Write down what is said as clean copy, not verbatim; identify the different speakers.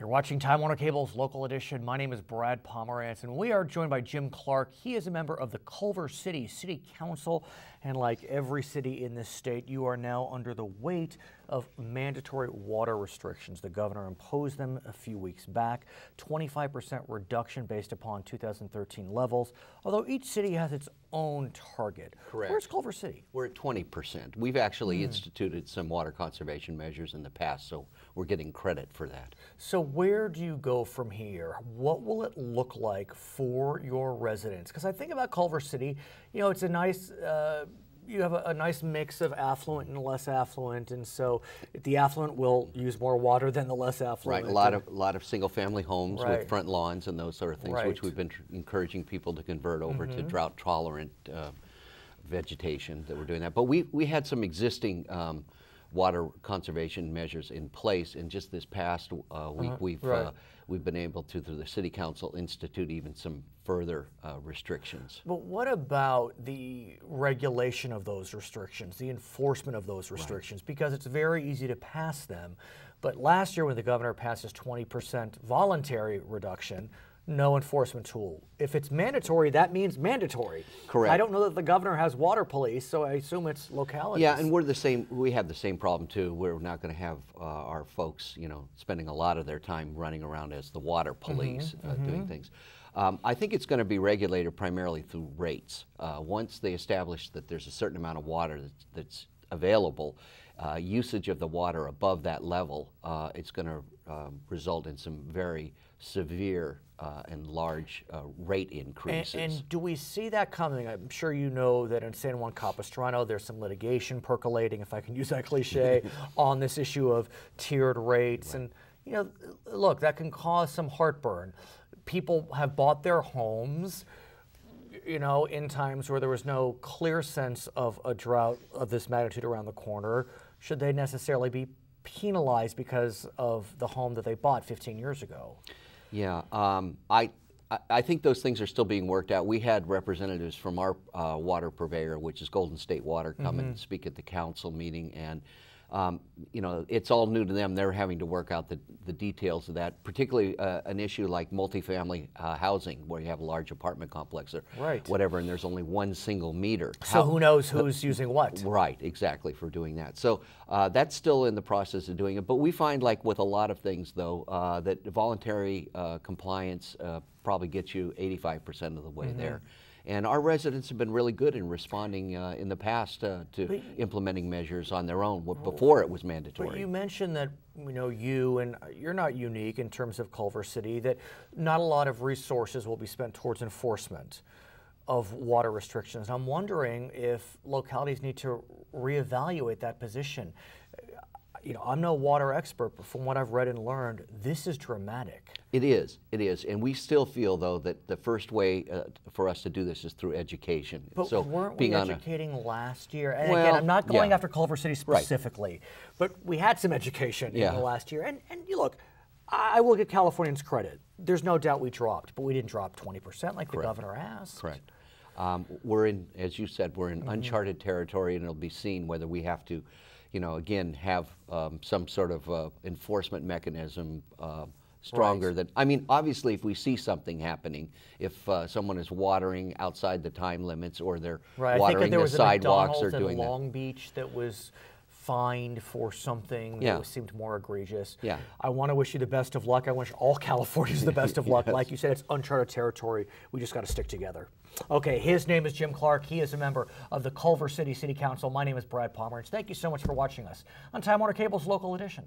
Speaker 1: You're watching Time Warner Cable's Local Edition. My name is Brad Pomerance, and we are joined by Jim Clarke. He is a member of the Culver City Council, and like every city in this state, you are now under the weight of mandatory water restrictions. The governor imposed them a few weeks back, 25% reduction based upon 2013 levels, although each city has its own target.
Speaker 2: Correct.
Speaker 1: Where's Culver City?
Speaker 2: We're at 20%. We've actually instituted some water conservation measures in the past, so we're getting credit for that.
Speaker 1: So where do you go from here? What will it look like for your residents? Because I think about Culver City, you know, it's a nice, you have a nice mix of affluent and less affluent, and so the affluent will use more water than the less affluent.
Speaker 2: Right, a lot of single-family homes
Speaker 1: Right.
Speaker 2: with front lawns and those sort of things,
Speaker 1: Right.
Speaker 2: which we've been encouraging people to convert over to drought-tolerant vegetation that we're doing that. But we had some existing water conservation measures in place, and just this past week we've been able to, through the City Council, institute even some further restrictions.
Speaker 1: But what about the regulation of those restrictions, the enforcement of those restrictions? Right. Because it's very easy to pass them. But last year when the governor passed his 20% voluntary reduction, no enforcement tool. If it's mandatory, that means mandatory.
Speaker 2: Correct.
Speaker 1: I don't know that the governor has water police, so I assume it's localities.
Speaker 2: Yeah, and we're the same. We have the same problem too. We're not going to have our folks, you know, spending a lot of their time running around as the water police doing things. I think it's going to be regulated primarily through rates. Once they establish that there's a certain amount of water that's available, usage of the water above that level, it's going to result in some very severe and large rate increases.
Speaker 1: And do we see that coming? I'm sure you know that in San Juan Capistrano there's some litigation percolating, if I can use that cliche, on this issue of tiered rates. Right. And you know, look, that can cause some heartburn. People have bought their homes, you know, in times where there was no clear sense of a drought of this magnitude around the corner. Should they necessarily be penalized because of the home that they bought 15 years ago?
Speaker 2: Yeah, I think those things are still being worked out. We had representatives from our water purveyor, which is Golden State Water, come and speak at the council meeting, and you know, it's all new to them. They're having to work out the details of that, particularly an issue like multifamily housing, where you have a large apartment complex or whatever, and there's only one single meter.
Speaker 1: So who knows who's using what?
Speaker 2: Right, exactly, for doing that. So that's still in the process of doing it. But we find, like with a lot of things, though, that voluntary compliance probably gets you 85% of the way there. And our residents have been really good in responding in the past to implementing measures on their own before it was mandatory.
Speaker 1: But you mentioned that, you know, you're not unique in terms of Culver City, that not a lot of resources will be spent towards enforcement of water restrictions. I'm wondering if localities need to reevaluate that position. You know, I'm no water expert, but from what I've read and learned, this is dramatic.
Speaker 2: It is, and we still feel, though, that the first way for us to do this is through education.
Speaker 1: But
Speaker 2: so
Speaker 1: weren't we educating last year? And
Speaker 2: well,
Speaker 1: again, I'm not going after Culver City specifically, but we had some education in the last year. And you look, I will give Californians credit. There's no doubt we dropped, but we didn't drop 20% like the governor asked.
Speaker 2: Correct. We're in, as you said, we're in uncharted territory, and it'll be seen whether we have to, you know, again, have some sort of enforcement mechanism stronger than, I mean, obviously if we see something happening, if someone is watering outside the time limits or they're watering the sidewalks or doing that. I think there was a McDonald's in Long Beach that was fined for something that seemed more egregious. Yeah. I want to wish you the best of luck. I wish all Californians the best of luck. Like you said, it's uncharted territory. We just got to stick together. Okay, his name is Jim Clarke. He is a member of the Culver City Council. My name is Brad Pomerance. Thank you so much for watching us on Time Warner Cable's Local Edition.